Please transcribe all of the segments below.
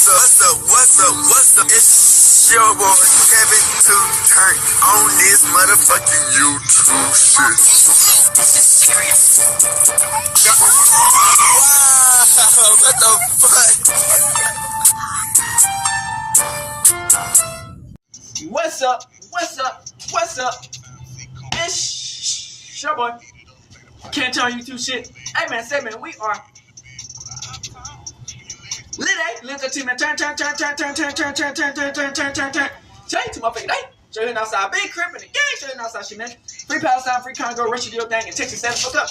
What's up? It's your boy Kevin to turn on this motherfucking YouTube shit. Wow, what the fuck? What's up? It's your boy. Can't tell you two shit. Hey man, say man, we are lit the team man. Turn. Tell you to motherfucking day. Show you outside, big crip in the gang. Show you outside shit, man. Free Palestine, free Congo, rush your thing, and Texas stand the fuck up.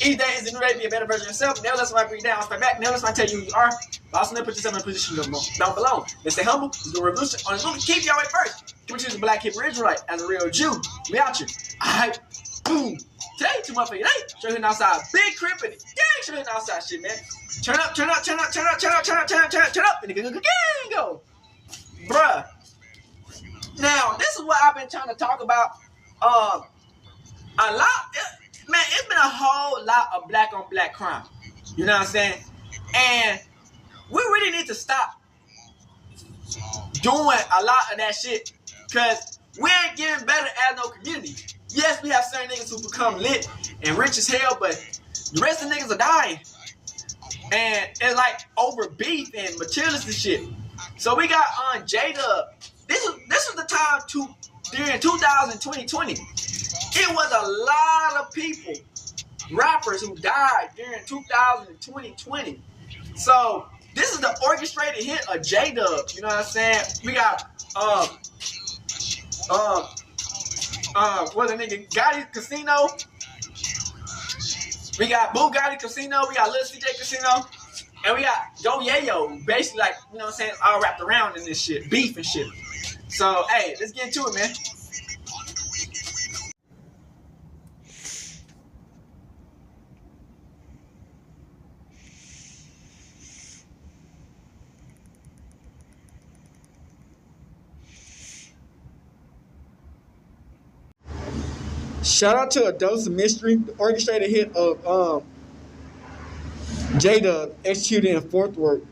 Each day is a new day to be a better version of yourself. Never let somebody bring you down. Step back. Never let somebody tell you who you are. But also never put yourself in a position you don't belong. Let's stay humble. Let's do a revolution. On the move, keep your way first. Keep choose a black Hebrew Israelite as a real Jew. We out here. Alright. Boom. Tell you to motherfucking day. Show you outside, big crip in the gang. Show you outside shit, man. Turn up. And the gang go. Bruh. Now, this is what I've been trying to talk about. A lot, man, it's been a whole lot of black on black crime. You know what I'm saying? And we really need to stop doing a lot of that shit. Because we ain't getting better as no community. Yes, we have certain niggas who become lit and rich as hell, but the rest of the niggas are dying. And it's like over beef and materialistic shit. So we got on Jdub. This was the time during 2020. It was a lot of people, rappers who died during 2020. So this is the orchestrated hit of Jdub. You know what I'm saying? We got what's the nigga? Gotti Casino. We got Bugatti Casino. We got Lil CJ Casino. And we got Go Yayo. Basically, like, you know what I'm saying, all wrapped around in this shit. Beef and shit. So, hey, let's get into it, man. Shout out to A Dose of Mystery, the orchestrated hit of Jdub executed in Fortworth.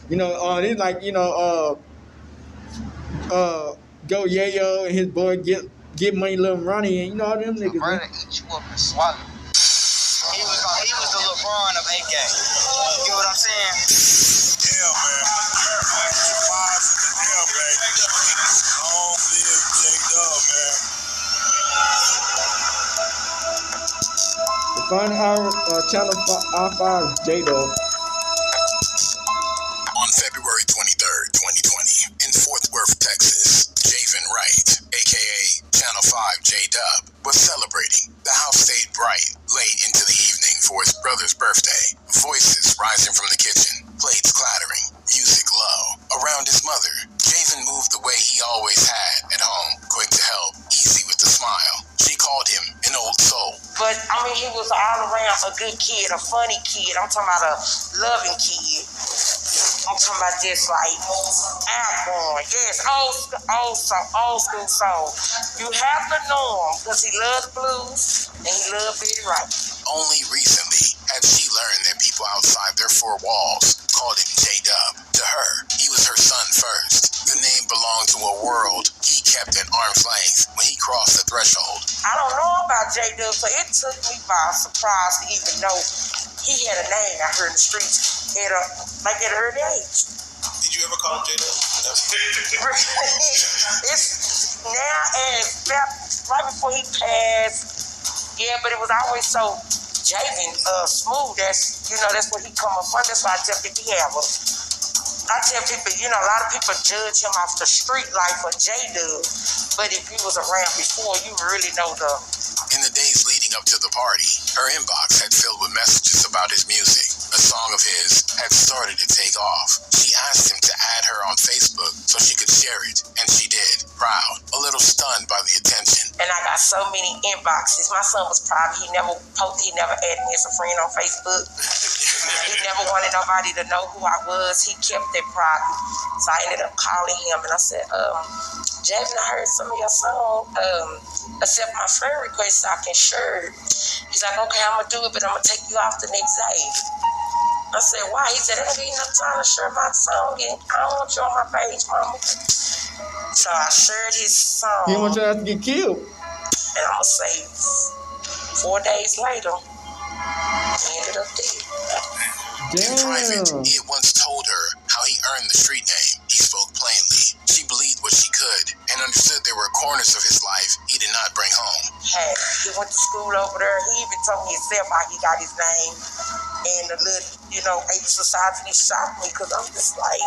You know, it's like, you know, Go Yayo and his boy get money, Lil Ronnie, and you know all them niggas. Brother eat you up and swallow. He was the LeBron of AK. You know what I'm saying? Yeah, man. Yeah, baby. Long live Jdub, man. Find our channel R5 Jdub. On February 23rd, 2020, in Fortworth, Texas, Javen Wright, aka Channel 5 Jdub, was celebrating. The house stayed bright late into the evening for his brother's birthday. Voices rising from the kitchen, plates clattering, music low. Around his mother, Javen moved the way he always had at home, quick to help, easy with a smile. She called him an old soul. But, I mean, he was all around a good kid, a funny kid. I'm talking about a loving kid. I'm talking about just like outgoing. Yes, old school soul. You have to know him because he loved the blues and he loved Betty Wright. Only recently had she learned that people outside their four walls called him Jdub. To her, he was her son first. The name belonged to a world he kept at arm's length when he crossed the threshold. I don't know about Jdub, so it took me by surprise to even know he had a name out here in the streets at an early age. Did you ever call him Jdub? It's now and right before he passed, yeah, but it was always so Javen, smooth. That's where he come up from. That's why I tell people I tell people, a lot of people judge him off the street life of Jdub, but if he was around before, you really know the. In the days leading up to the party, her inbox had filled with messages about his music. A song of his had started to take off. She asked him to add her on Facebook so she could share it, and she did. Proud, a little stunned by the attention. And I got so many inboxes. My son was proud. He never added me as a friend on Facebook. He never wanted nobody to know who I was. He kept it private. So I ended up calling him and I said, Javen, I heard some of your song. Accept my friend request so I can share it. He's like, okay, I'm going to do it, but I'm going to take you off the next day. I said, why? He said, ain't enough time to share my song, and I don't want you on my page, mama. So I shared his song. He didn't want your ass to get killed. And I'm going to say, 4 days later, he ended up dead. In private, he had once told her how he earned the street name. He spoke plainly. She believed what she could and understood there were corners of his life he did not bring home. Hey, he went to school over there. He even told me himself how he got his name. And the little, ape society shocked me because I'm just like,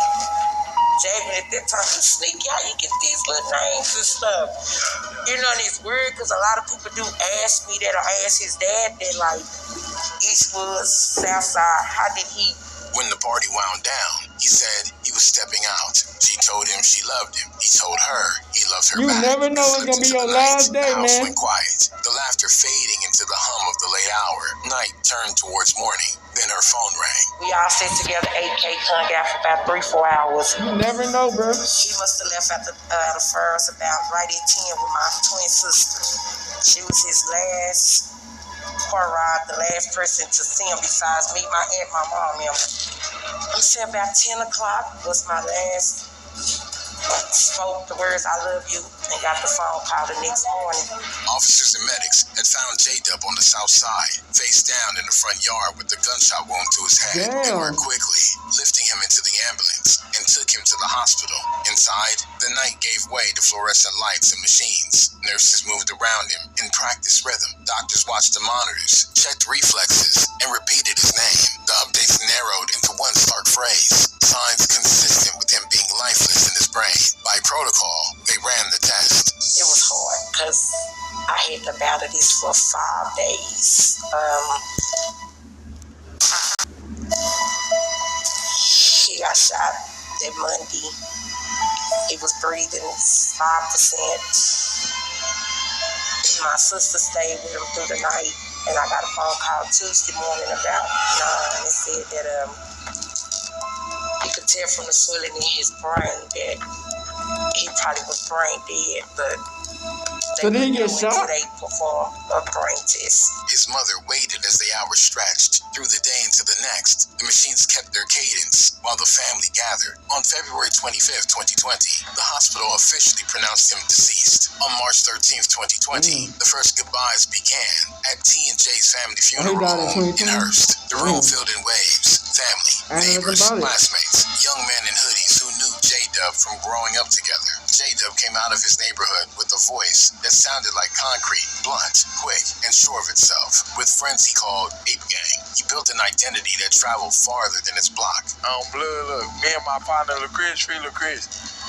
Javen, at that time, you sneaky how you get these little names and stuff. And it's weird because a lot of people do ask me that or ask his dad that, like, Eastwood, Southside, how did he? When the party wound down, he said he was stepping out. She told him she loved him. He told her he loved her You back. never know it's gonna be your last day, the house man. went quiet, the laughter fading into the hum of the late hour. Night turned towards morning. Then her phone rang. We all sat together, 8K, hung out for about 3-4 hours. You never know, bro. He must have left after the first about right at 10 with my twin sister. She was his last car ride, the last person to see him besides me, my aunt, my mom. I'm saying about 10 o'clock was my last. Spoke the words, I love you, and got the phone call the next morning. Officers and medics had found Jdub on the south side, face down in the front yard with a gunshot wound to his head. They were quickly lifting him into the ambulance and took him to the hospital. Inside, the night gave way to fluorescent lights and machines. Nurses moved around him in practice rhythm. Doctors watched the monitors, checked reflexes, and repeated his name. The updates narrowed into one stark phrase, signs consistent with him being lifeless in his brain. By protocol, they ran the test. It was hard because I had to battle this for 5 days. He got shot that Monday. He was breathing 5%. My sister stayed with him through the night, and I got a phone call Tuesday morning about 9 and said that you could tell from the swelling in his brain that he probably was brain dead, but so did he get shot? They performed a brain test. His mother waited as the hours stretched through the day into the next. The machines kept their cadence while the family gathered. On February 25th, 2020, the hospital officially pronounced him deceased. On March 13th, 2020, the first goodbyes began at T&J's family funeral home in Hearst. The room filled in waves. Family, neighbors, classmates, young men in hoodies who knew Jdub from growing up together. Jdub came out of his neighborhood with a voice that sounded like concrete, blunt, quick, and sure of itself. With friends he called Ape Gang, he built an identity that traveled farther than its block. Look, me and my partner LaChris,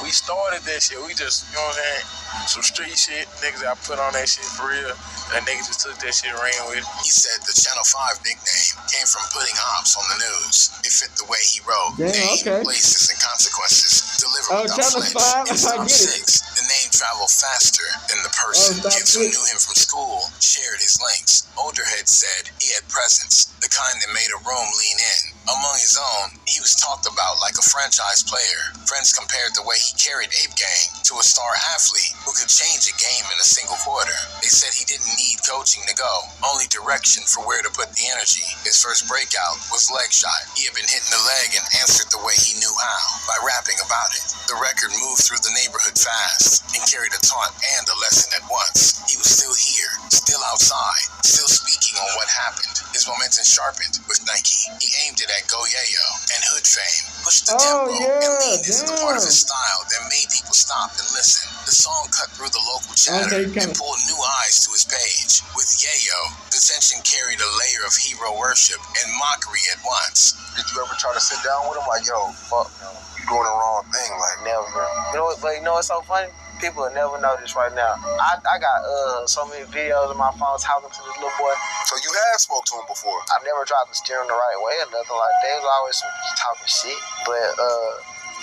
we started that shit. We just, you know what I'm saying? Some street shit. Niggas I put on that shit for real. That nigga just took that shit and ran with it. He said the Channel 5 nickname came from putting ops on the news. It fit the way he wrote. Places, and consequences. Delivered without flinch. In Psalm 6, the name traveled faster than the person. Kids who knew him from school shared his links. Older heads said he had presence, the kind that made a room lean in. Among his own, he was talked about like a franchise player. Friends compared the way he carried Ape Gang to a star athlete who could change a game in a single quarter. They said he didn't need coaching to go, only direction for where to put the energy. His first breakout was leg shot. He had been hitting the leg and answered the way he knew how, by rapping about it. The record moved through the neighborhood fast and carried a taunt and a lesson at once. He was still here, still outside, still speaking on what happened. His momentum sharpened with Nike. He aimed it at Go Yayo and Hood fame, pushed the tempo and leaned into the part of his style that made people stop and listen. The song cut through the local chatter and pulled new eyes to his page. With Yayo, the tension carried a layer of hero worship and mockery at once. Did you ever try to sit down with him like, yo, fuck, you doing the wrong thing? Like, never. You know what's so funny? People will never know this right now. I got so many videos of my phone talking to this little boy. So you have spoke to him before? I never tried to steer him the right way or nothing like that. He was always talking shit, but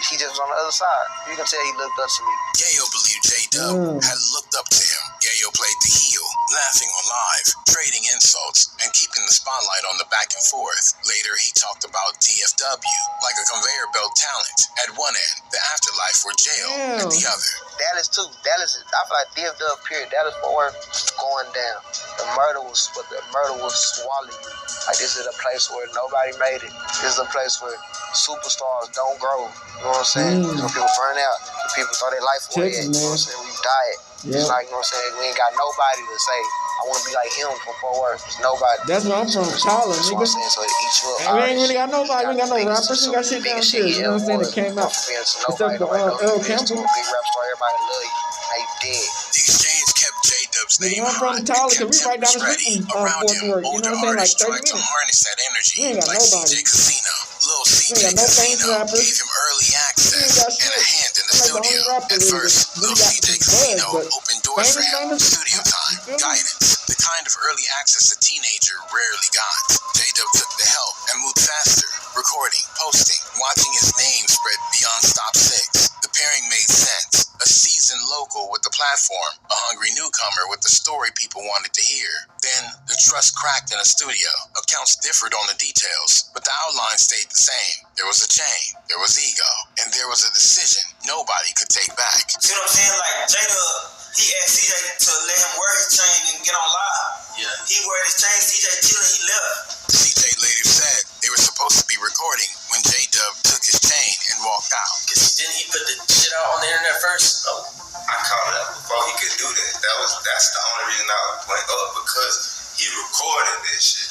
he just was on the other side. You can tell he looked up to me. Yayo believed Jdub had looked up to him. Yayo played the heel, laughing on live, trading insults, and keeping the spotlight on the back and forth. Later, he talked about DFW like a conveyor belt talent at one end, the afterlife or jail at the other. Dallas too. Dallas, I feel like DFW period. Dallas Fortworth going down. The murder will swallow you. Like, this is a place where nobody made it. This is a place where superstars don't grow. You know what I'm saying? When people burn out, people throw their life away. You know what I'm saying? We died. It's like, you know what I'm saying? We ain't got nobody to say, I want to be like him from Fort Worth. There's nobody. That's where I'm from, Tyler, That's nigga. what I'm saying. So it eats you up. And we ain't really got nobody. We ain't got no rappers. We got shit downstairs. You know what I'm saying? That came out. Except for Earl Campbell. Big rap star, everybody love you. Now you dead. The exchange kept J-Dub's name I'm from Tyler, because we right down the street from Fortworth. You know what I'm saying? Like 30 minutes. To harness that energy, We ain't got like nobody. CJ Casino. Lil We CJ ain't got no famous Casino rappers. gave him early We ain't access got and a shit. hand in the Like the only studio. rapper At is first, we Lil got CJ some Casino buzz, but opened doors for him, famous studio time, feel me? guidance, the kind of early access a teenager rarely got. J-Dub took the help and moved faster, recording, posting, watching his name spread beyond Stop 6. The pairing made sense. A seasoned local with the platform, a hungry newcomer with the story people wanted to hear. Then, the trust cracked in a studio. Accounts differed on the details, but the outline stayed the same. There was a chain, there was ego, and there was a decision nobody could take back. See what I'm saying? Like, Jdub, he asked CJ to let him wear his chain and get on live. Yeah. He wore his chain, CJ chilling, he left. CJ later said they were supposed to be recording when J-Dub took his chain and walked out. Didn't he put the shit out on the internet first? Oh. I called it out before he could do that. That's the only reason I went up, because he recorded this shit.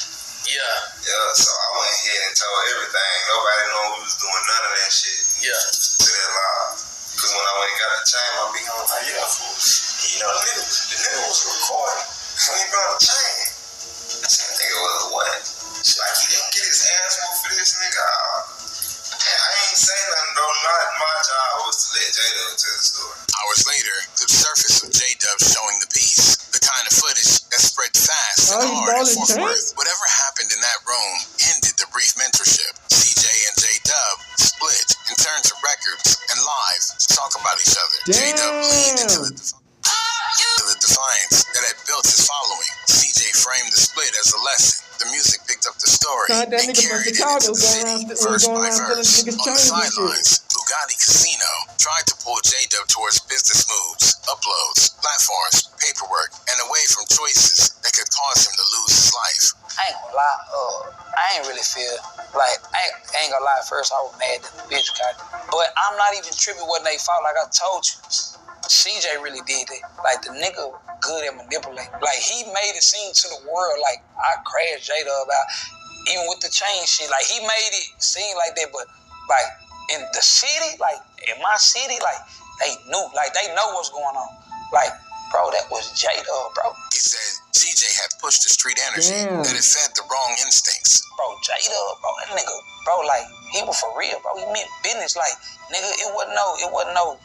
Yeah. Yeah, so I went ahead and told everything. Nobody knew we was doing none of that shit. Yeah. To that live. Because when I went and got a chain, my big homie was like, yeah, fool. You know, the nigga was recording. So he brought a chain. I said, nigga, what? Like, he didn't get his ass whooped for this, nigga. And I ain't saying nothing, though. My job was to let Jdub tell the story. Hours later, clips surfaced of J-Dub showing the piece. The kind of footage that spread fast and hard at Fortworth. Whatever happened in that room ended the brief mentorship. CJ and J-Dub split and turned to records and live to talk about each other. J-Dub leaned into the defiance that had built his following. CJ framed the split as a lesson. The music picked up the story and carried it into the city, verse by verse. On the sidelines, Bugatti Casino tried to pull J-Dub towards business moves, uploads, platforms, paperwork, and away from choices that could cause him to lose his life. I ain't gonna lie, I ain't really feel like, I ain't gonna lie, at first I was mad that the bitch got it. But I'm not even tripping what they fought, like I told you. CJ really did it. Like, the nigga good at manipulating. Like, he made it seem to the world like I crashed Jdub out. Even with the chain shit, like, he made it seem like that, but like in the city, like in my city, like they knew, like they know what's going on. Like, bro, that was Jdub, bro. He said CJ had pushed the street energy that had fed the wrong instincts. Bro, Jdub, bro, that nigga, bro, like, he was for real, bro. He meant business. Like, nigga, it wasn't no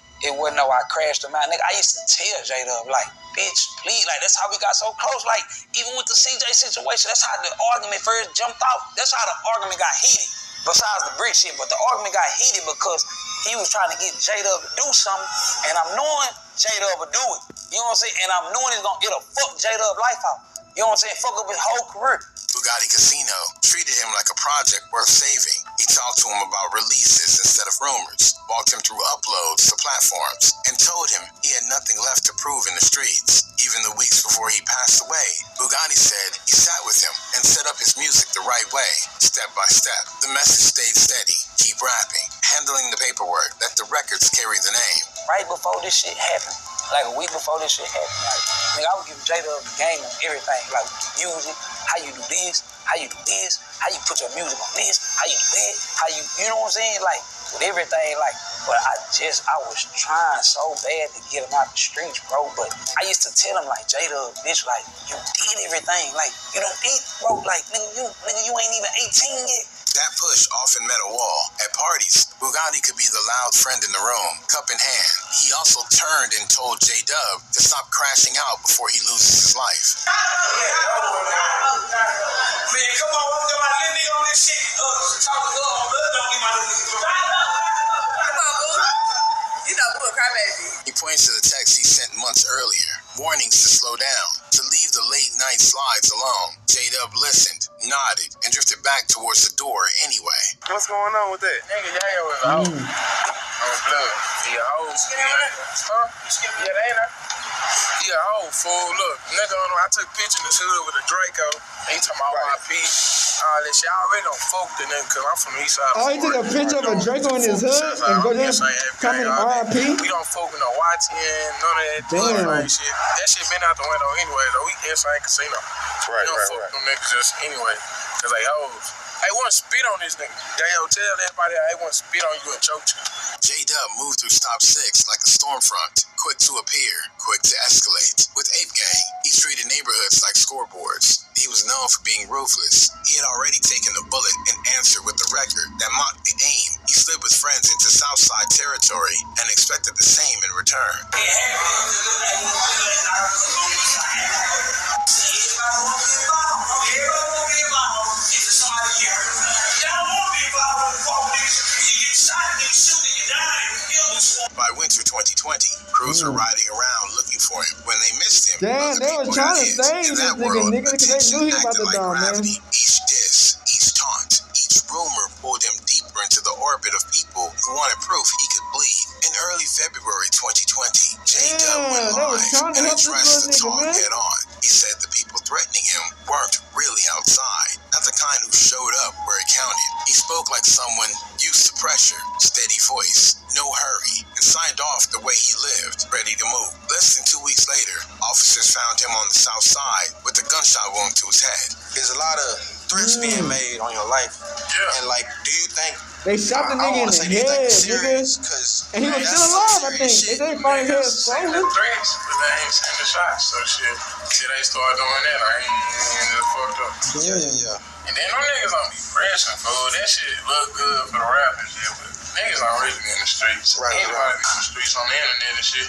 I crashed him out. Nigga, I used to tell Jdub, like, bitch, please, like, that's how we got so close. Like, even with the CJ situation, that's how the argument first jumped off. That's how the argument got heated. Besides the brick shit, but the argument got heated because he was trying to get Jdub to do something, and I'm knowing Jdub would do it. You know what I'm saying? And I'm knowing it'll fuck Jdub life out. You know what I'm saying? Fuck up his whole career. Bugatti Casino treated him like a project worth saving. He talked to him about releases instead of rumors, walked him through uploads to platforms, and told him he had nothing left to prove in the streets. Even the weeks before he passed away, Bugatti said he sat with him and set up his music the right way, step by step. The message stayed steady, keep rapping, handling the paperwork, let the records carry the name. Right before this shit happened, like a week before this shit happened, like, nigga, I would give Jdub the game on everything, like music, how you do this, how you do this, how you put your music on this, how you do that, how you know what I'm saying, like, with everything, like, but I was trying so bad to get him out the streets, bro, but I used to tell him, like, Jdub, bitch, like, you did everything, like, you don't did, bro, like, nigga, you ain't even 18 yet. That push often met a wall. At parties, Bugatti could be the loud friend in the room, cup in hand. He also turned and told Jdub to stop crashing out before he loses his life. Man, come on, I'm gonna let me on this shit. Talk to God on blood, don't get my little. Come on, boo. You know, boo, crybaby. He points to the text he sent months earlier, warnings to slow down, to leave the the late night slides alone. Jdub listened, nodded, and drifted back towards the door anyway. What's going on with that? Nigga, Yayo is a hoe. On blood. He a hoe. Huh? Yeah, they ain't. He a hoe, fool. Look, nigga, I took pictures in the hood with a Draco. He talking about RIP. All this shit. I already don't fuck the nigga because I'm from the east side. Oh, he took a picture of a Draco in his hood and go down comment RIP? We don't fuck with no YTN, none of that right shit. That shit been out the window anyway, though. We inside casino. We don't fuck with them niggas just anyway because they hoes. They want to spit on this nigga. They tell everybody they want to spit on you and choke you. Jdub moved through Stop 6 like a storm front, quick to appear, quick to escalate. With Ape Gang, he treated neighborhoods like scoreboards. He was known for being ruthless. He had already taken a bullet and answered with a record that mocked the aim. He slid with friends into Southside territory and expected the same in return. By winter 2020, crews were riding around looking for him. When they missed him, damn, they were trying to save this nigga, because they knew he was about to die, man. Each diss, each taunt, each rumor pulled him deeper into the orbit of people who wanted proof he could bleed. In early February 2020, Jdub went live and addressed the talk head on. He said the people threatening him weren't really outside, not the kind who showed up where it counted. He spoke like someone used to pressure, steady voice, no hurry, and signed off the way he lived, ready to move. Less than 2 weeks later, officers found him on the south side with a gunshot wound to his head. There's a lot of threats being made on your life. Yeah. And like, do you think they shot the nigga in the head, nigga? And he was still alive, I think. They didn't find his head swollen. Threats, but they ain't seen the shots, so shit. Shit, they started doing that. I ain't just fucked up. Yeah. And then them niggas don't be pressing, fool. That shit look good for the rap and shit, but niggas already be in the streets. Anybody be in the streets on the internet and shit.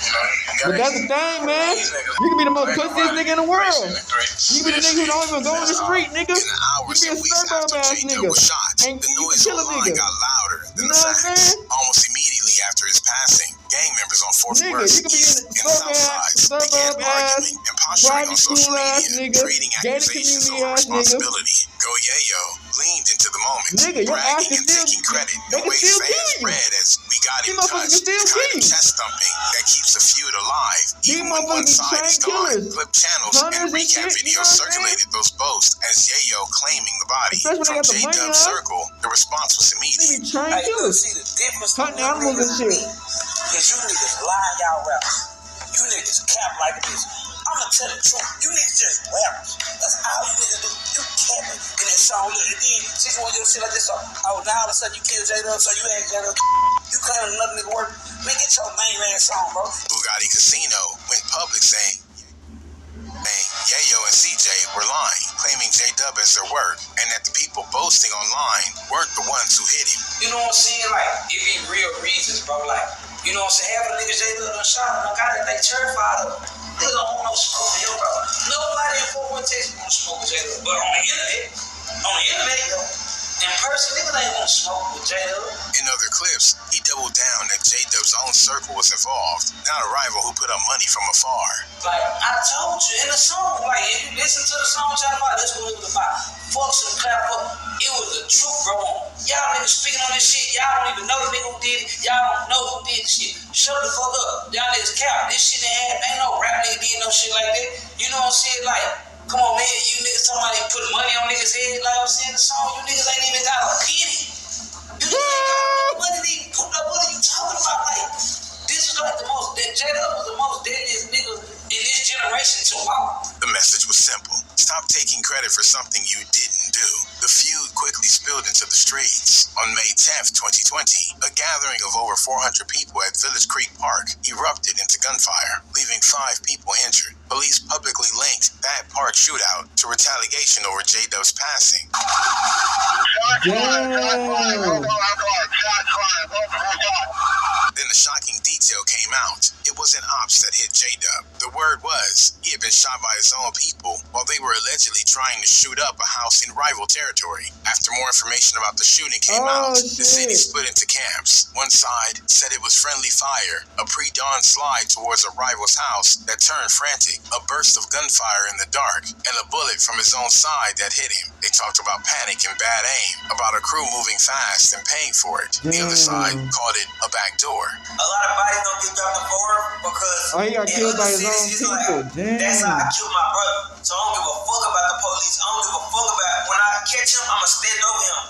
You know, but that's the thing, man. You can be the most pussiest nigga in the world. You can be the nigga who don't even go in the street, nigga. In the hours You and be a weeks after suburb ass Jdub nigga. was shot, And the you noise kill a online nigga. got louder than You the know what I'm facts. saying? Almost immediately after his passing, gang members on Fortworth Nigga, you can be in and the Southsides began arguing and posturing on social media, creating accusations over responsibility. Go Yayo leaned into the moment, Nigga, your ass bragging can and still, taking credit. they The can way still fans kill you. read as we got These in motherfuckers touch, can still the kill kind you. of chest thumping that keeps a feud alive. These Even when one motherfuckers side is trained gone, killers. clip channels Hunters and and recap shit, you videos know what I'm saying? circulated those boasts as Yayo claiming the body. Especially when From they got the money Jdub's up. circle, the response was They immediate. be trained killers. See the difference Hunting animals and shit. is you niggas lying y'all rappers. You niggas cap like this. I'ma tell the truth. You niggas just rappers. That's all you niggas do. You capping in that song. Look, and then since you want to do shit like this, so now all of a sudden you kill Jdub, so you ain't Jdub. You claiming another nigga work. Man, get your main man song, bro. Bugatti Casino went public saying Yayo and CJ were lying, claiming Jdub as their work, and that the people boasting online weren't the ones who hit him. You know what I'm saying? Like, it be real reasons, bro. Like, you know what I'm saying? Half of the niggas Jdub done shot him. I got it, they terrified of him. Niggas don't want no smoke with him, bro. Nobody in Fort Worth, Texas want to smoke with Jdub. But on the internet, yo, in person, niggas ain't want to smoke with Jdub. In other clips, he doubled down that Jdub's own circle was involved, not a rival who put up money from afar. Like, I told you in the song, like, if you listen to the song, that's what it was about. Folks and clap up. It was the truth, bro. Y'all niggas speaking on this shit. Y'all don't even know the nigga who did it. Y'all don't know who did the shit. Shut the fuck up. Y'all niggas cap. This shit ain't no rap nigga did no shit like that. You know what I'm saying? Like, come on, man. You niggas talking about they put money on niggas' head. Like I'm saying, the song, you niggas ain't even got a penny. You niggas ain't got no money to even put up. What are you talking about? Like, this is like the most, that Jdub was the most deadliest nigga in this generation to walk. The message was simple. Stop taking credit for something you didn't do. The feud quickly spilled into the streets. On May 10th, 2020, a gathering of over 400 people at Village Creek Park erupted into gunfire, leaving 5 people injured. Police publicly linked that park shootout to retaliation over Jdub's passing. Then the shocking detail came out. It it wasn't ops that hit Jdub. The word was he had been shot by his own people while they were allegedly trying to shoot up a house in rival territory. After more information about the shooting came out, the city split into camps. One side said it was friendly fire, a pre-dawn slide towards a rival's house that turned frantic, a burst of gunfire in the dark, and a bullet from his own side that hit him. They talked about panic and bad aim, about a crew moving fast and paying for it. The other side called it a back door. A lot of bodies don't get dropped in Fortworth because he got killed by his own people. That's how I killed my brother. So I don't give a fuck about the police. I don't give a fuck about when I catch him, I'ma stand over him.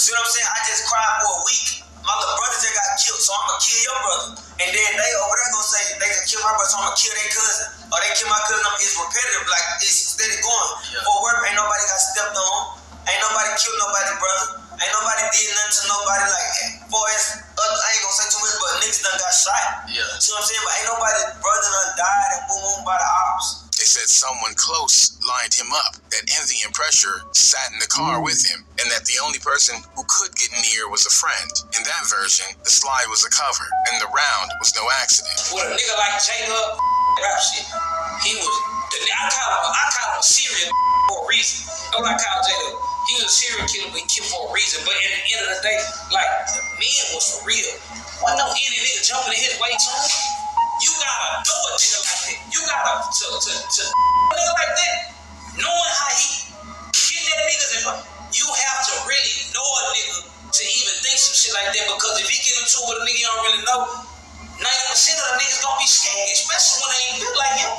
See what I'm saying? I just cried for a week. My little brother just got killed, so I'ma kill your brother. And then they over there gonna say they just kill my brother, so I'ma kill their cousin. Or they kill my cousin. It's repetitive, like it's steady going. Fortworth, ain't nobody got stepped on. Ain't nobody killed nobody, brother. Ain't nobody did nothing to nobody. Like, boy, I ain't gonna say too much, but niggas done got shot. See what I'm saying? But ain't nobody brother done died and boom boom by the ops. They said someone close lined him up, that envy and pressure sat in the car with him, and that the only person who could get near was a friend. In that version, the slide was a cover, and the round was no accident. With a nigga like Jdub, rap shit, he was, I call him a serial for a reason. Don't I call Jdub? He was a serial killer, but he killed for a reason. But at the end of the day, like, the men was for real. Wasn't no any nigga jumping in his way to him. You gotta know a nigga like that. You gotta to a nigga like that, knowing how he getting at niggas in front. You have to really know a nigga to even think some shit like that, because if he get into it with a nigga you don't really know, 90% of the niggas gonna be scared, especially when they ain't built like him.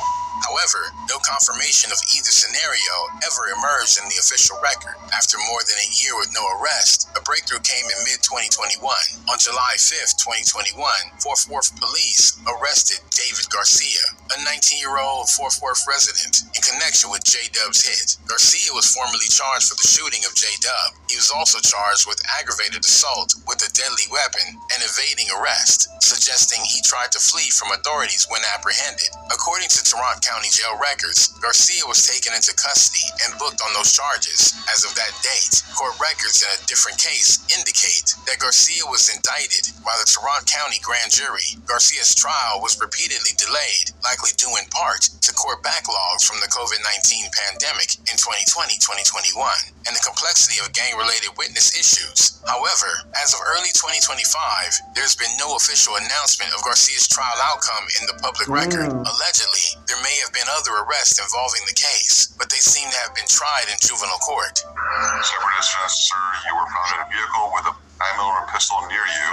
However, no confirmation of either scenario ever emerged in the official record. After more than a year with no arrest, a breakthrough came in mid-2021. On July 5th, 2021, Fortworth police arrested David Garcia, a 19-year-old Fortworth resident, in connection with Jdub's hit. Garcia was formally charged for the shooting of Jdub. He was also charged with aggravated assault with a deadly weapon and evading arrest, suggesting he tried to flee from authorities when apprehended. According to Toronto County Jail records, Garcia was taken into custody and booked on those charges. As of that date, court records in a different case indicate that Garcia was indicted by the Toronto County grand jury. Garcia's trial was repeatedly delayed, likely due in part to court backlogs from the COVID-19 pandemic in 2020-2021 and the complexity of gang-related witness issues. However, as of early 2025, there's been no official announcement of Garcia's trial outcome in the public record. Allegedly, there may have been other arrests involving the case, but they seem to have been tried in juvenile court. Separate incidents, sir. You were found in a vehicle with a 9mm pistol near you.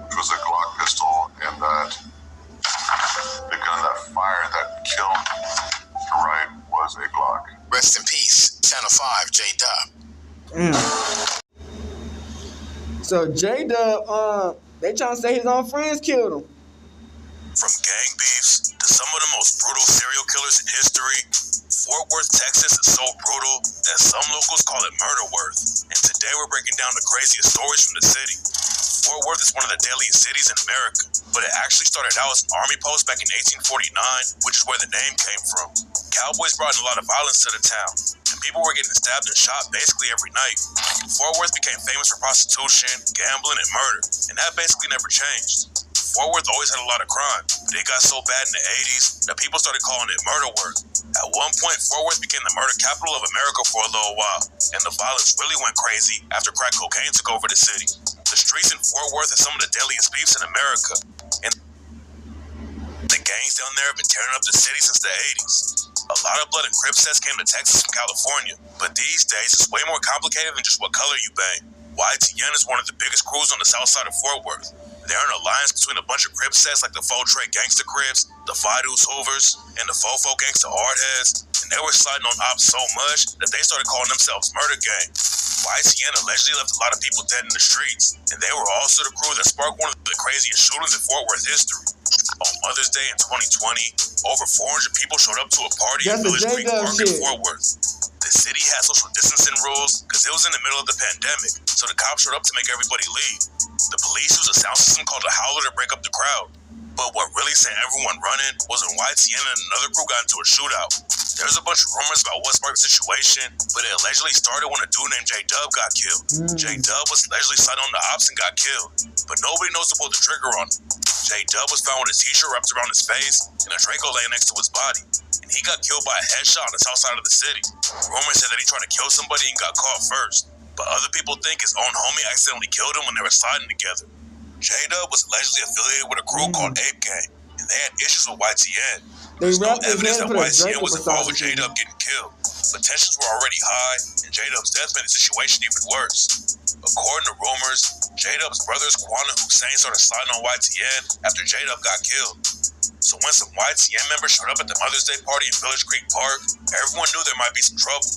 It was a Glock pistol, and that the gun that fired that killed the right was a Glock. Rest in peace, Channel 5, Jdub. So Jdub, they trying to say his own friends killed him. From gang beefs to some of the most brutal serial killers in history, Fortworth, Texas is so brutal that some locals call it Murderworth. And today we're breaking down the craziest stories from the city. Fortworth is one of the deadliest cities in America, but it actually started out as an army post back in 1849, which is where the name came from. Cowboys brought in a lot of violence to the town, and people were getting stabbed and shot basically every night. Fortworth became famous for prostitution, gambling, and murder, and that basically never changed. Fortworth always had a lot of crime, but it got so bad in the 80s that people started calling it Murderworth. At one point, Fortworth became the murder capital of America for a little while, and the violence really went crazy after crack cocaine took over the city. The streets in Fortworth have some of the deadliest beefs in America, and the gangs down there have been tearing up the city since the 80s. A lot of blood and crip sets came to Texas from California, but these days it's way more complicated than just what color you bang. YTN is one of the biggest crews on the south side of Fortworth. They're an alliance between a bunch of crip sets like the Faux Trey Gangsta Crips, the Fidoos Hoovers, and the Fofo Gangsta Hardheads, and they were sliding on ops so much that they started calling themselves Murder Gang. YTN allegedly left a lot of people dead in the streets, and they were also the crew that sparked one of the craziest shootings in Fort Worth history. On Mother's Day in 2020, over 400 people showed up to a party in Village Creek Park in Fort Worth. The city had social distancing rules because it was in the middle of the pandemic, so the cops showed up to make everybody leave. The police used a sound system called a howler to break up the crowd. But what really sent everyone running was when YTN and another crew got into a shootout. There's a bunch of rumors about what sparked the situation, but it allegedly started when a dude named Jdub got killed. Jdub was allegedly signed on the ops and got killed, but nobody knows to pull the trigger on him. Jdub was found with a t-shirt wrapped around his face and a Draco laying next to his body, and he got killed by a headshot on the south side of the city. Rumors said that he tried to kill somebody and got caught first, but other people think his own homie accidentally killed him when they were sliding together. Jdub was allegedly affiliated with a crew called Ape Gang, and they had issues with YTN. There's no evidence that YTN was involved with Jdub getting killed, but tensions were already high, and Jdub's death made the situation even worse. According to rumors, Jdub's brothers Quan and Hussein started sliding on YTN after Jdub got killed. So when some YTN members showed up at the Mother's Day party in Village Creek Park, everyone knew there might be some trouble.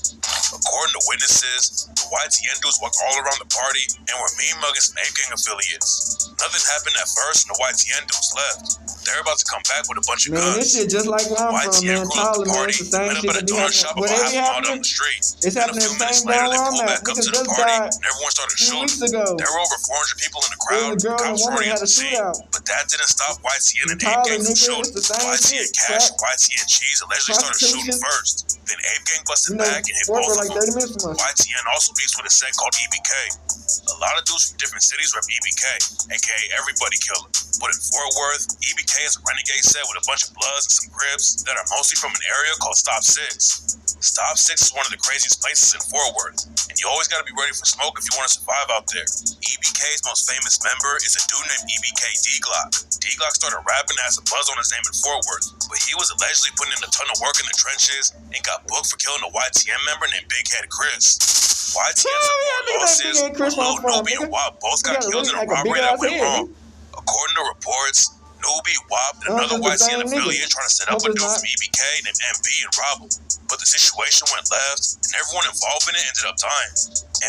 According to witnesses, the YTN dudes walked all around the party and were mean mugging some Ape Gang affiliates. Nothing happened at first and the YTN dudes left. They're about to come back with a bunch of guns. This shit just like where I'm from, man. Tyler, man, it's the same shit that be happening. Whatever be happening, it's happening the same down where I'm at. Niggas just died everyone started 2 shooting. weeks ago. There were over 400 people in the crowd. The girl and Cops woman already had at a the scene. shootout. But that didn't stop YTN and Ape Tyler, Gang from nigga, shooting. it's the same YTN shit. Cash and YTN Cheese allegedly started shooting first. Then Ape Gang busted back and hit both of like them. 30 minutes from us. YTN also beats with a set called EBK. A lot of dudes from different cities rep EBK, aka Everybody Killer. But in Fort Worth, EBK is a renegade set with a bunch of Bloods and some Crips that are mostly from an area called Stop 6. Stop 6 is one of the craziest places in Fort Worth, and you always gotta be ready for smoke if you want to survive out there. EBK's most famous member is a dude named EBK D-Glock. D-Glock started rapping and had some buzz on his name in Fort Worth, but he was allegedly putting in a ton of work in the trenches and got booked for killing a YTN member named Big Head Chris. YTN's losses, Lil Noobie and WAP both got killed in a robbery that went wrong. According to reports, Noobie, WAP, and another YTN affiliate trying to set up a dude from EBK named MB and rob him. But the situation went left, and everyone involved in it ended up dying.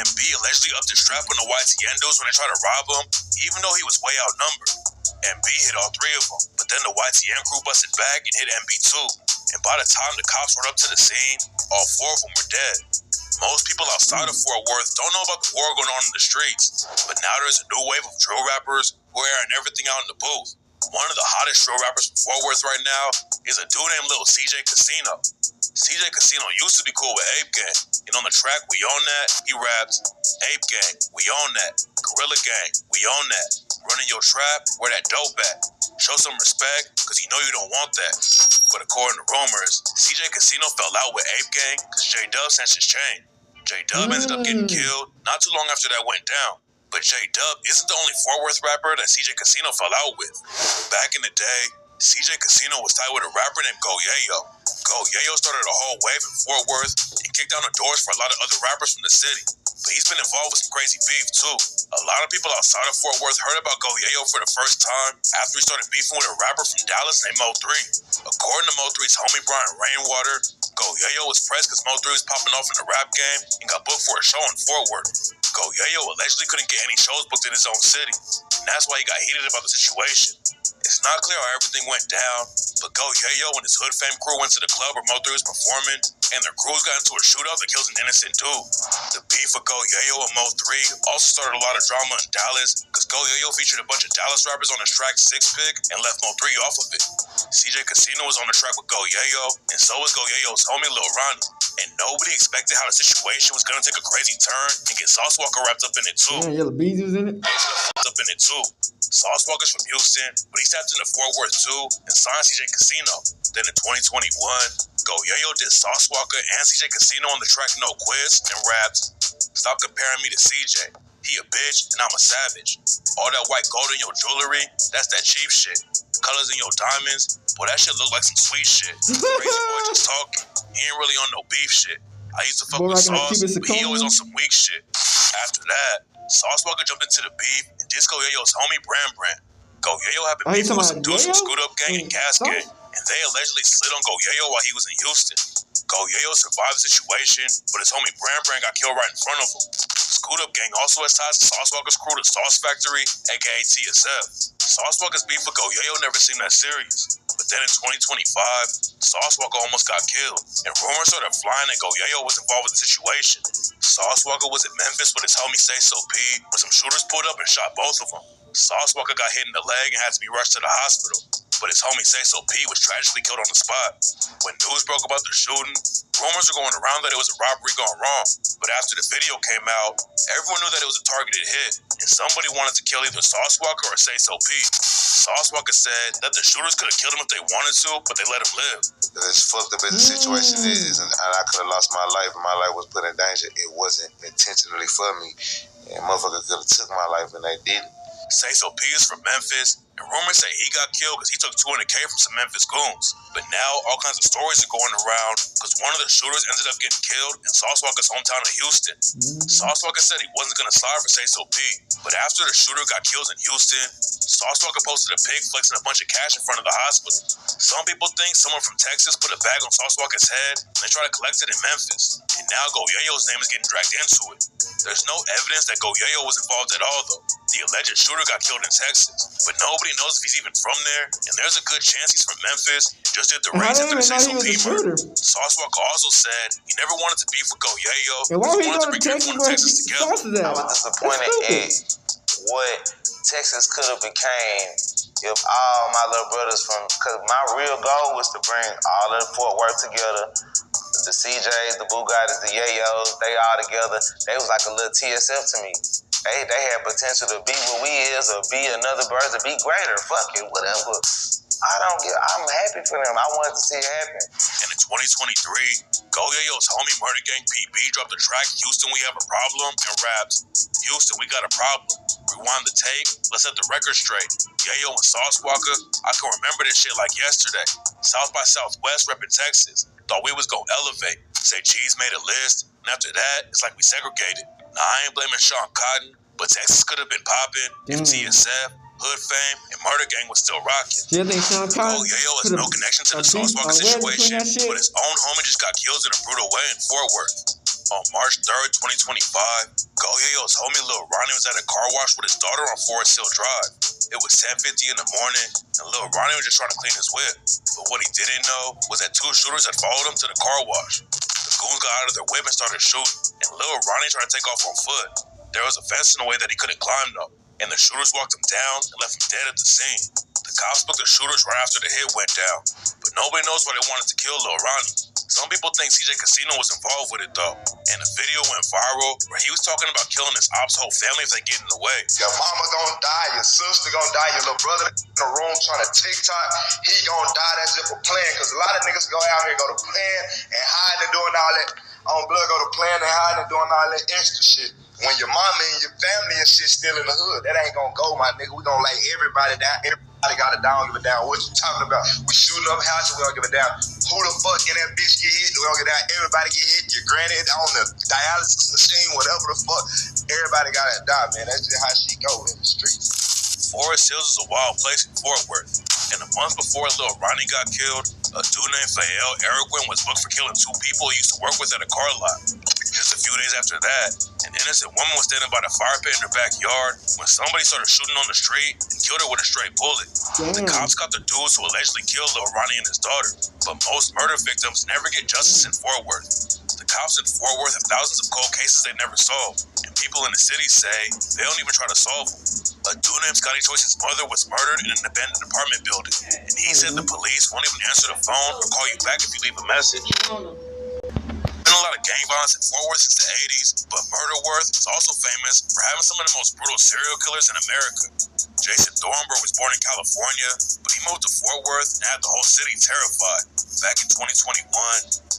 MB allegedly upped his strap on the YTN dudes when they tried to rob him, even though he was way outnumbered. MB hit all 3 of them, but then the YTN crew busted back and hit MB too. And by the time the cops rode up to the scene, all 4 of them were dead. Most people outside of Fort Worth don't know about the war going on in the streets, but now there's a new wave of drill rappers who are airing everything out in the booth. One of the hottest drill rappers from Fort Worth right now is a dude named Lil CJ Casino. CJ Casino used to be cool with Ape Gang, and on the track We Own That, he raps, Ape Gang, we own that, Gorilla Gang, we own that, running your trap, where that dope at, show some respect, cause you know you don't want that. But according to rumors, CJ Casino fell out with Ape Gang cause Jdub snatched his chain. Jdub ended up getting killed not too long after that went down. But Jdub isn't the only Fort Worth rapper that CJ Casino fell out with. Back in the day, CJ Casino was tied with a rapper named Go Yayo. Go Yayo started a whole wave in Fort Worth and kicked down the doors for a lot of other rappers from the city. But he's been involved with some crazy beef too. A lot of people outside of Fort Worth heard about Go Yayo for the first time after he started beefing with a rapper from Dallas named Mo3. According to Mo3's homie Brian Rainwater, Go Yayo was pressed because Mo3 was popping off in the rap game and got booked for a show in Fort Worth. Go Yayo allegedly couldn't get any shows booked in his own city, and that's why he got heated about the situation. It's not clear how everything went down, but Go Yayo and his Hood Fame crew went to the club where Mo3 was performing, and their crews got into a shootout that kills an innocent dude. The beef with Go Yayo and Mo3 also started a lot of drama in Dallas, because Go Yayo featured a bunch of Dallas rappers on his track 6-Pick and left Mo3 off of it. CJ Casino was on the track with Go Yayo, and so was Go Yayo's homie Lil Ronnie. And nobody expected how the situation was gonna take a crazy turn and get Sauce Walker wrapped up in it too. Yeah, Yellow Bees was in it. Sauce Walker's from Houston, but he tapped into Fort Worth too and signed CJ Casino. Then in 2021, Go Yayo did Sauce Walker and CJ Casino on the track No Quiz and rapped, "Stop comparing me to CJ. He a bitch and I'm a savage. All that white gold in your jewelry, that's that cheap shit. Colors in your diamonds, boy, that shit look like some sweet shit. Crazy boy just talking. He ain't really on no beef shit. I used to fuck with Sauce, but he always on some weak shit." After that, Sauce Walker jumped into the beef and Disco Yayo's homie Brand. Go Yayo had been beefing with some dudes from Scoot Up Gang and Gas Gang, and they allegedly slid on Go Yayo while he was in Houston. Go Yayo survived the situation, but his homie Brand got killed right in front of him. Scoot Up Gang also has ties to Sauce Walker's crew, the Sauce Factory, aka TSF. Sauce Walker's beef with Go Yayo never seemed that serious. But then in 2025, Sauce Walker almost got killed, and rumors started flying that Go Yayo was involved with the situation. Sauce Walker was in Memphis with his homie Say So P when some shooters pulled up and shot both of them. Sauce Walker got hit in the leg and had to be rushed to the hospital. but his homie Say So P was tragically killed on the spot. When news broke about the shooting, rumors were going around that it was a robbery gone wrong. But after the video came out, everyone knew that it was a targeted hit, and somebody wanted to kill either Sauce Walka or Say So P. Sauce Walka said that the shooters could have killed him if they wanted to, but they let him live. As fucked up as the situation is, and I could have lost my life, and my life was put in danger, it wasn't intentionally for me. And motherfuckers could have took my life, and they didn't. Say So P is from Memphis, and rumors say he got killed because he took $200K from some Memphis goons. But now all kinds of stories are going around because one of the shooters ended up getting killed in Sauce Walka's hometown of Houston. Sauce Walka said he wasn't going to slide for Say So P, but after the shooter got killed in Houston, Sauce Walka posted a pic flexing a bunch of cash in front of the hospital. Some people think someone from Texas put a bag on Sauce Walka's head and they tried to collect it in Memphis. And now Go Yayo's name is getting dragged into it. There's no evidence that Go Yayo was involved at all, though. The alleged shooter got killed in Texas, but nobody knows if he's even from there, and there's a good chance he's from Memphis and just did the race after the Say So P murder. Sauce Walka also said he never wanted to beef with Go Yayo, And why would he go to bring Texas everyone in Texas together. I was disappointed at what Texas could have became if all my little brothers because my real goal was to bring all of Fort Worth together. The CJs, the Bugattis, the Yayos, they all together. They was like a little TSF to me. They had potential to be what we is or be another version, be greater. Fuck it, whatever. I'm happy for them. I wanted to see it happen. And in 2023, Go Yayo's homie Murder Gang PB dropped the track Houston We Have a Problem and rapped, Houston We Got a Problem. Rewind the tape, let's set the record straight. Yayo and Sauce Walka, I can remember this shit like yesterday. South by Southwest reppin' Texas. Thought we was gonna elevate. Say Cheese made a list, and after that, it's like we segregated. Now I ain't blaming Sean Cotton, but Texas could have been popping if TSF, Hood Fame, and Murder Gang was still rocking. Yeah, they Sean Cotton Yayo has no connection to the Sauce Walka situation, but his own homie just got killed in a brutal way in Fort Worth. On March 3rd, 2025, Go Yayo's homie Lil Ronnie was at a car wash with his daughter on Forest Hill Drive. It was 10:50 in the morning, and Lil Ronnie was just trying to clean his whip. But what he didn't know was that two shooters had followed him to the car wash. The goons got out of their whip and started shooting, and Lil Ronnie tried to take off on foot. There was a fence in the way that he couldn't climb though, and the shooters walked him down and left him dead at the scene. The cops booked the shooters right after the hit went down, but nobody knows why they wanted to kill Lil Ronnie. Some people think CJ Casino was involved with it though, and the video went viral where he was talking about killing his ops' whole family if they get in the way. Your mama gonna die, your sister gonna die, your little brother in the room trying to TikTok, he gonna die. That's just a plan, because a lot of niggas go out here, go to plan and hide and doing all that. On blood, go to plan and hide and doing all that extra shit. When your mama and your family and shit still in the hood, that ain't gonna go, my nigga. We gonna lay everybody down. Everybody got it down, give a damn. What you talking about? We shooting up houses, we don't give a damn. Who the fuck in that bitch get hit? We don't give a damn. Everybody get hit. Your granny on the dialysis machine, whatever the fuck. Everybody got it down, man. That's just how she go in the streets. Forest Hills is a wild place in Fort Worth. And a month before Lil Ronnie got killed, a dude named Fael Erwin was booked for killing two people he used to work with at a car lot. Just a few days after that, an innocent woman was standing by the fire pit in her backyard when somebody started shooting on the street and killed her with a straight bullet. The cops caught the dudes who allegedly killed Lil Ronnie and his daughter, but most murder victims never get justice in Fort Worth. The cops in Fort Worth have thousands of cold cases they never solved, and people in the city say they don't even try to solve them. A dude named Scotty Choice's mother was murdered in an abandoned apartment building, and he said the police won't even answer the phone or call you back if you leave a message. Been a lot of gang violence in Fort Worth since the 80s, but Murderworth is also famous for having some of the most brutal serial killers in America. Jason Dornberg was born in California, but he moved to Fort Worth and had the whole city terrified. Back in 2021,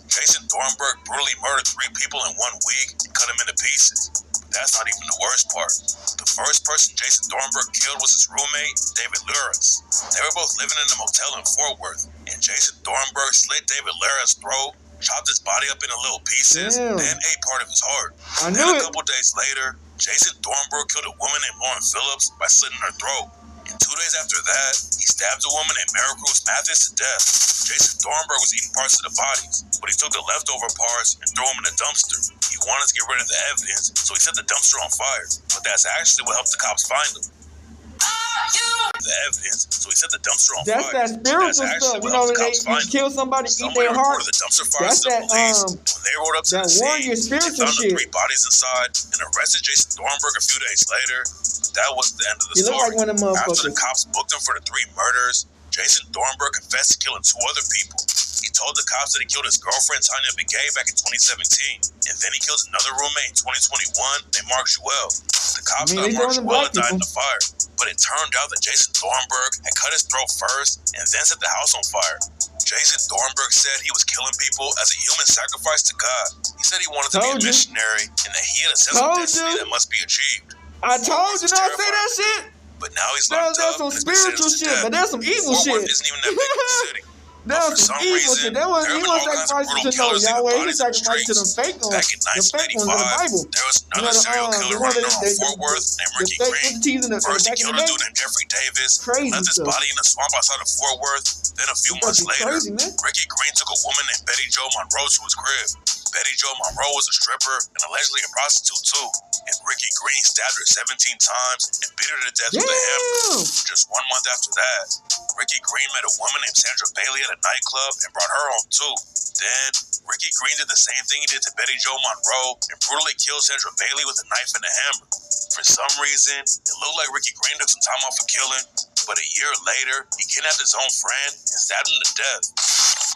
Jason Dornberg brutally murdered 3 people in 1 week and cut them into pieces. But that's not even the worst part. The first person Jason Dornberg killed was his roommate, David Luras. They were both living in a motel in Fort Worth, and Jason Dornberg slit David Luras' throat, chopped his body up into little pieces, then ate part of his heart. Then a couple days later, Jason Dornberg killed a woman named Lauren Phillips by slitting her throat. And 2 days after that, he stabbed a woman named Maricruz Mathis to death. Jason Dornberg was eating parts of the bodies, but he took the leftover parts and threw them in a dumpster. He wanted to get rid of the evidence, so he set the dumpster on fire. But that's actually what helped the cops find him. The evidence, so he set the dumpster on fire. That's that spiritual stuff. You know, when they kill somebody, eat their heart. The dumpster fire That's to the that police. When they rolled up to the scene, spiritual they found shit. the 3 bodies inside and arrested Jason Dornberg a few days later. But that wasn't the end of the He looked story. like one of them After motherfuckers. the cops booked him for the 3 murders, Jason Thornburg confessed to killing 2 other people. He told the cops that he killed his girlfriend Tanya Begay back in 2017, and then he killed another roommate in 2021 named Mark Jewell. The cops thought Mark Jewell had died in the fire, but it turned out that Jason Thornburg had cut his throat first and then set the house on fire. Jason Thornburg said he was killing people as a human sacrifice to God. He said he wanted to be a missionary and that he had a sense of destiny that must be achieved. I told you not to say that shit. But now he's locked That's up. some spiritual shit, but that's some evil shit. Fortworth isn't even that big of a city. That was some evil shit. That was he was sacrificing to know Yahweh. He sacrificed to the fake ones. Back in The fake ones of the Bible. there was another serial killer running around Fort Worth named Ricky Green. First he killed a dude named Jeffrey Davis, left his body in a swamp outside of Fort Worth. Then a few months later, Ricky Green took a woman named Betty Jo Monroe to his crib. Betty Jo Monroe was a stripper and allegedly a prostitute too. And Ricky Green stabbed her 17 times and beat her to death with a hammer. Just 1 month after that, Ricky Green met a woman named Sandra Bailey at a nightclub and brought her home too. Then, Ricky Green did the same thing he did to Betty Jo Monroe and brutally killed Sandra Bailey with a knife and a hammer. For some reason, it looked like Ricky Green took some time off for killing, but a year later, he kidnapped his own friend and stabbed him to death.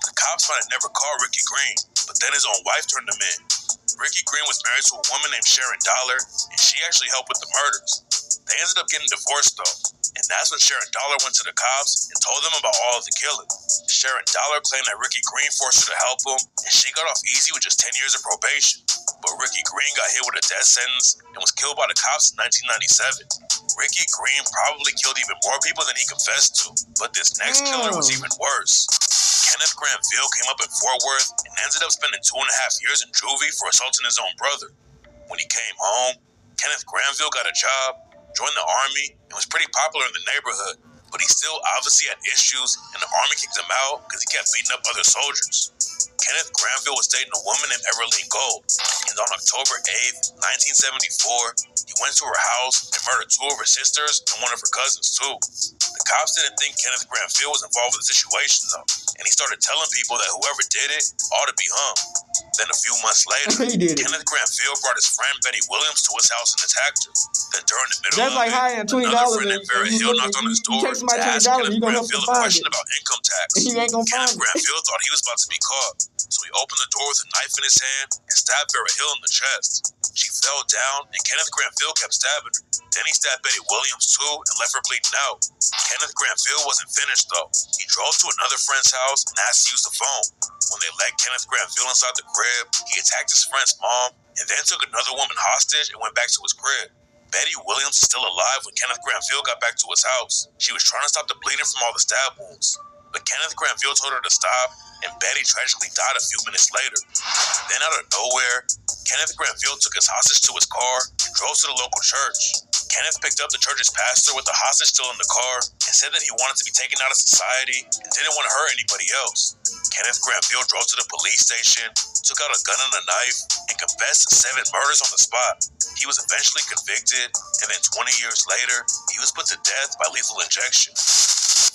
The cops might have never called Ricky Green, but then his own wife turned him in. Ricky Green was married to a woman named Sharon Dollar, and she actually helped with the murders. They ended up getting divorced though, and that's when Sharon Dollar went to the cops and told them about all of the killing. Sharon Dollar claimed that Ricky Green forced her to help him, and she got off easy with just 10 years of probation. But Ricky Green got hit with a death sentence and was killed by the cops in 1997. Ricky Green probably killed even more people than he confessed to, but this next killer was even worse. Kenneth Granville came up in Fort Worth and ended up spending 2.5 years in juvie for assaulting his own brother. When he came home, Kenneth Granville got a job, joined the Army, and was pretty popular in the neighborhood. But he still obviously had issues, and the Army kicked him out because he kept beating up other soldiers. Kenneth Granville was dating a woman named Everline Gold, and on October 8th, 1974, he went to her house and murdered 2 of her sisters and 1 of her cousins too. The cops didn't think Kenneth Granville was involved with the situation though, and he started telling people that whoever did it ought to be hung. Then a few months later, Kenneth Granville brought his friend Betty Williams to his house and attacked her. Then during the middle of like it, another friend named Vera Hill knocked on his door to ask Kenneth Granville a question about income tax. Kenneth Granville thought he was about to be caught, so he opened the door with a knife in his hand and stabbed Vera Hill in the chest. She fell down, and Kenneth Granville kept stabbing her. Then he stabbed Betty Williams too and left her bleeding out. Kenneth Granville wasn't finished though. He drove to another friend's house and asked to use the phone. When they let Kenneth Granville inside the crib, he attacked his friend's mom and then took another woman hostage and went back to his crib. Betty Williams was still alive when Kenneth Granville got back to his house. She was trying to stop the bleeding from all the stab wounds, but Kenneth Granville told her to stop, and Betty tragically died a few minutes later. Then out of nowhere, Kenneth Granville took his hostage to his car and drove to the local church. Kenneth picked up the church's pastor with the hostage still in the car and said that he wanted to be taken out of society and didn't want to hurt anybody else. Kenneth Granville drove to the police station, took out a gun and a knife, and confessed to 7 murders on the spot. He was eventually convicted, and then 20 years later, he was put to death by lethal injection.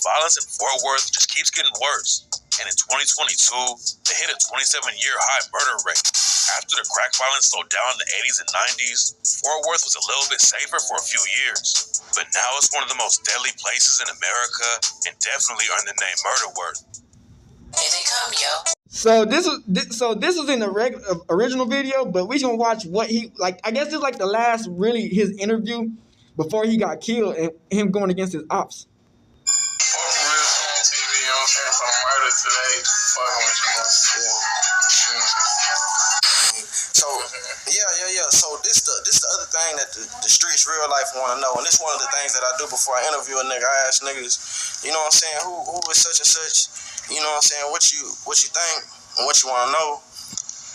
Violence in Fort Worth just keeps getting worse, and in 2022, they hit a 27-year high murder rate. After the crack violence slowed down in the 80s and 90s, Fort Worth was a little bit safer for a few years, but now it's one of the most deadly places in America, and definitely earned the name Murder Worth. Here they come, yo. So this was in the original video, but we gonna watch what he like. I guess this is like the last really his interview before he got killed and him going against his ops. TV, you know what I'm saying? For murder today, fucking with you. So yeah. So this the other thing that the streets real life want to know, and this one of the things that I do before I interview a nigga. I ask niggas, you know what I'm saying, who is such and such, you know what I'm saying, what you think and what you want to know.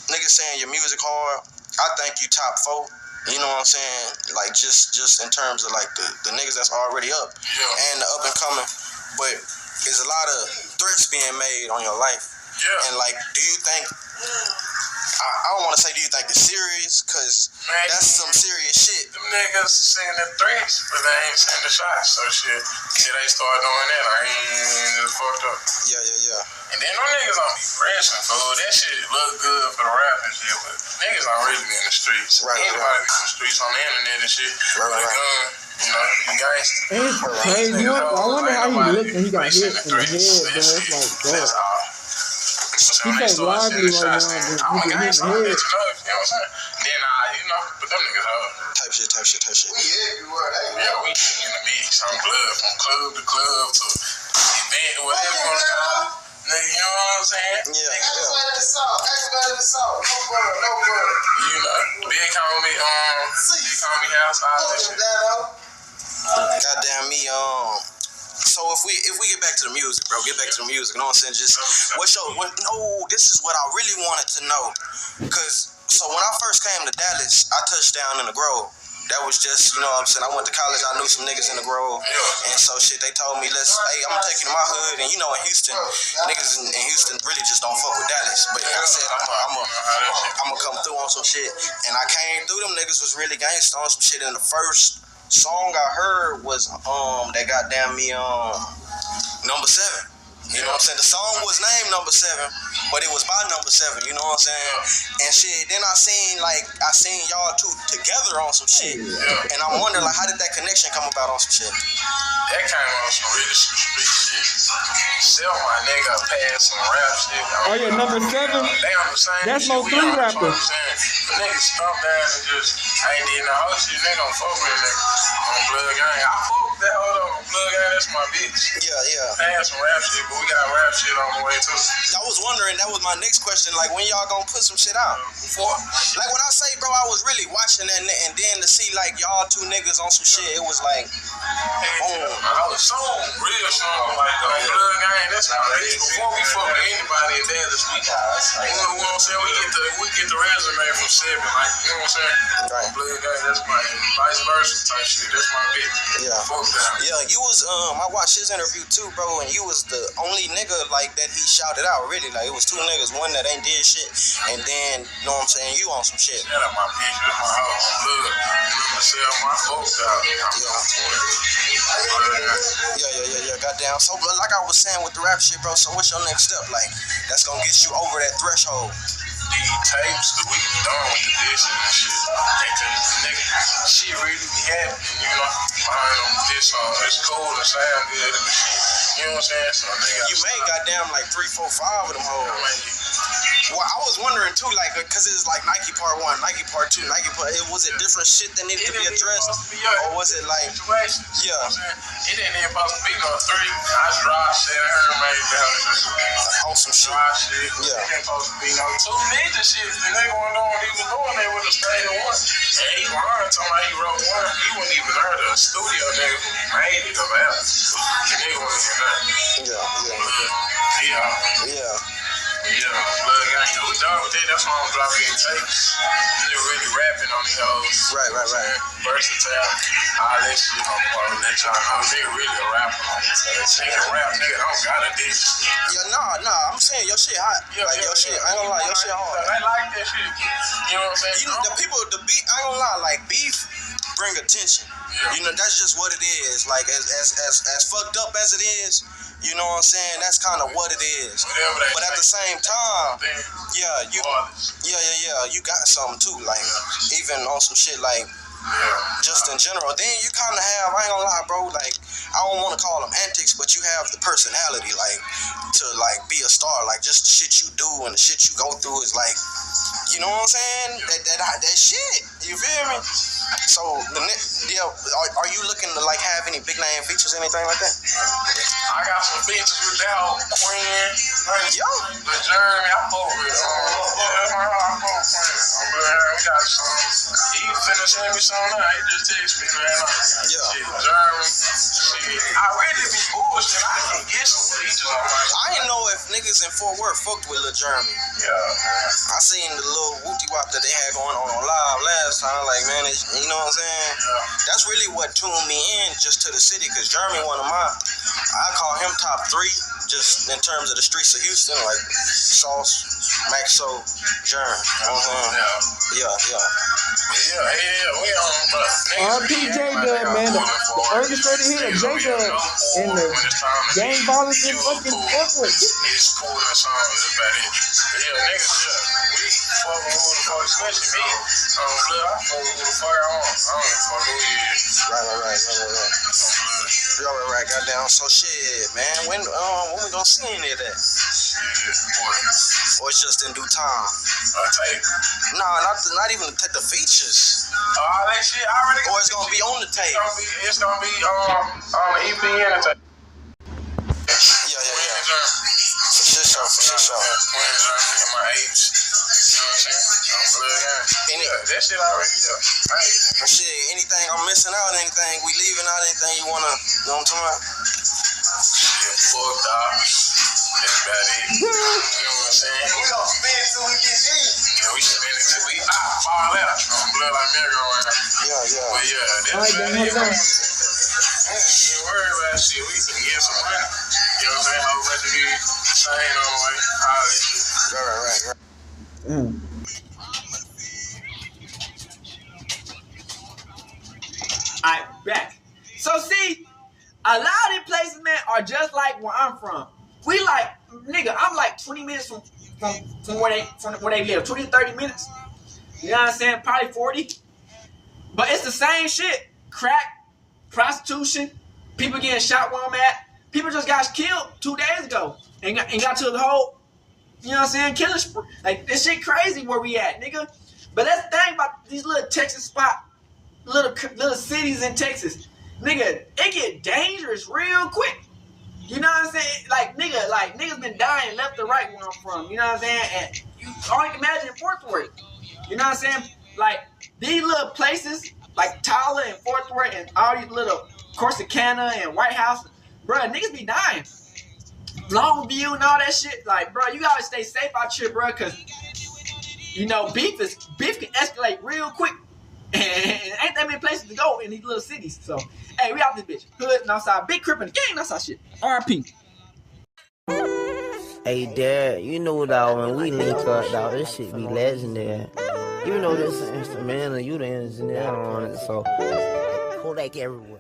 Niggas saying your music hard. I think you top 4. You know what I'm saying, like just in terms of like the niggas that's already up and the up and coming, but there's a lot of threats being made on your life. And like, do you think? I don't want to say do you think it's serious, cause that's some serious shit. Them niggas saying the threats, but they ain't saying the shots. So shit, they start doing that, I ain't just fucked up. Yeah. And then them niggas don't be pressing, fool. That shit look good for the rap and shit, but niggas don't really be in the streets. Anybody be in the streets on the internet and shit with a gun. You know, you gangster. It's crazy. I wonder how he looked when he got hit in the head, bro. It's like, That's bro. all. He's so lively right now. I'm a gangster. You know what I'm saying? Then, but them niggas Type shit. We everywhere. yeah, we in the mix from club to club to event, whatever you want to call it. Nigga, you know what I'm saying? Yeah. Aggravated assault. No word. You know, Big call me house, all that shit. Goddamn me, so if we get back to the music, bro, you know what I'm saying? Just this is what I really wanted to know. Cause so when I first came to Dallas, I touched down in the Grove. That was just, you know what I'm saying? I went to college, I knew some niggas in the Grove. And so shit, they told me, hey, I'm gonna take you to my hood. And you know, in Houston, niggas in Houston really just don't fuck with Dallas. But I said, I'm gonna come through on some shit. And I came through, them niggas was really gangsta on some shit. And the first song I heard was that goddamn me Number 7. You know what I'm saying? The song was named Number 7, but it was by Number 7, you know what I'm saying? And shit, then I seen y'all two together on some shit. And I'm wondering, like, how did that connection come about on some shit? That came on some really street shit. Sell my nigga pass some rap shit. Oh yeah, Number 7. They on the same That's shit. no 3 rapper. The niggas stomp down and just ain't did no whole shit. They gon' fuck with it on Blood Gang. I fuck with that hold on. Blood Gang, that's my bitch. Yeah. Pass some rap shit, but we got rap shit on the way too. I was wondering, that was my next question, like, when y'all gonna put some shit out? Like, when I say, bro, I was really watching that, and then to see, like, y'all two niggas on some shit, it was like, I was so real strong, like, on Blood Gang, that's how it is. Before we fuck with anybody in Dallas, we you know what I'm saying? We get the resume from 7, like, you know what I'm saying? Right. Blood Gang, that's my vice versa type shit. That's my bitch. Yeah. Fuck that. Yeah, you was, I watched his interview too, bro, and you was the only nigga, like, that he shouted out, really. Like, it was 2 niggas, one that ain't did shit, and then, you know what I'm saying, you on some shit. Shout out my bitch, that's my house. Blood. You sell my folks out. Yeah, goddamn. So, like I was saying with the rap shit, bro, so what's your next step? Like, that's gonna get you over that threshold. These tapes, we done with the dishes and shit. Nigga, shit really be happening, you know. Behind them this song, it's cool and sound good and shit. You know what I'm saying? So, nigga, you made goddamn like 3, 4, 5 of them hoes. Well, I was wondering too, like, cause it's like Nike Part 1, Nike Part 2, Nike Part. Was it different shit that needed to be addressed, or was it like, yeah? It didn't even supposed to be no 3. I dry shit, I heard made down on some shit. Dry shit. Yeah. It ain't supposed to be no 2 ninja shit. The nigga wasn't doing what he was doing. They would have stayed in 1. And he lied, told me he wrote 1. He wouldn't even heard of a studio nigga who made it about. The nigga wasn't even there. Yeah, Blood Gang. It was done with it. That's why I'm dropping tapes. They're really rapping on these hoes. Right. Versatile. All that shit on the part. Let y'all know they really a rapper. Nigga rap, nigga don't got a dick. Yeah, nah. I'm saying your shit hot. Your shit, I ain't gonna lie, your shit hard. They like that shit. You know what I'm saying? You know, the beat, I ain't gonna lie, like, beef bring attention. You know, that's just what it is. Like, as fucked up as it is, you know what I'm saying? That's kind of what it is. But at the same time, you got something too. Like, even on some shit like, just in general. Then you kind of have, I ain't gonna lie, bro, like, I don't want to call them antics, but you have the personality, like, to, like, be a star. Like, just the shit you do and the shit you go through is, like, you know what I'm saying? That shit. You feel me? So, are you looking to, like, have any big name features, anything like that? I got some features with that whole Queen. But Jeremy, I fuck with we got some. He finna send me some now. He just text me, man. Shit, Jeremy. Shit, I really be bullshit. I can get some features on my shit. I didn't know if niggas in Fort Worth fucked with Lil Jeremy. Yeah. I seen the little whoopty wop that they had going on live last time. Like, man, you know what I'm saying? That's really what tuned me in just to the city, because Jeremy, one of my, I call him top 3 just in terms of the streets of Houston, like Sauce, Maxo, Jerm. We on, bro. RP Jdub, man. The Orchestrated Hitt, Jdub. in the gang violence in fucking Fortworth. It's cool in the song, that's about it. But yeah, niggas, we fuck with who the fuck, especially me. I fuck with who the fuck I want. I don't even fuck who he is. Right. Goddamn. So shit, man. When we gonna see any of that? Or it's just in due time? Tape. Nah, not even the features. That shit I already. Or it's gonna be on the tape. It's gonna be on the EP and the tape. Yeah. For sure. In my age. You know what I'm saying? I'm blood down. That shit already, Well, shit, anything I'm missing out, anything we leaving out, anything you wanna, you know what I'm talking about? Shit, fucked up. That's about it. You know what I'm saying? We gonna spin till we get in. Yeah, we spin it till we fall out. I'm blood like merry-go-round. Yeah. But yeah, that's about it. Don't worry about shit. We can get some money. You know what I'm saying? Whole bunch of these saying on the way. All this shit. Right. Alright, back. So see, a lot of these places, man, are just like where I'm from. We like, nigga, I'm like 20 minutes from where they live. 20 to 30 minutes. You know what I'm saying? Probably 40. But it's the same shit. Crack, prostitution, people getting shot where I'm at. People just got killed 2 days ago. And got to the whole, you know what I'm saying, killing spree. Like, this shit crazy where we at, nigga. But that's the thing about these little Texas little cities in Texas. Nigga, it get dangerous real quick. You know what I'm saying? Like, niggas been dying left and right where I'm from. You know what I'm saying? And you only can imagine Fortworth. You know what I'm saying? Like, these little places, like Tyler and Fortworth and all these little Corsicana and White House, bruh, niggas be dying. Longview and all that shit. Like, bruh, you gotta stay safe out here, bruh, because, you know, beef can escalate real quick. And ain't that many places to go in these little cities. So, hey, we out this bitch. Hood and outside. Big crip in the gang. That's our shit. RP. Hey, Dad, you know, dog, when we link up, dog, this shit be legendary. Even though this is instrumental, you the engineer on it, so Kodak everywhere.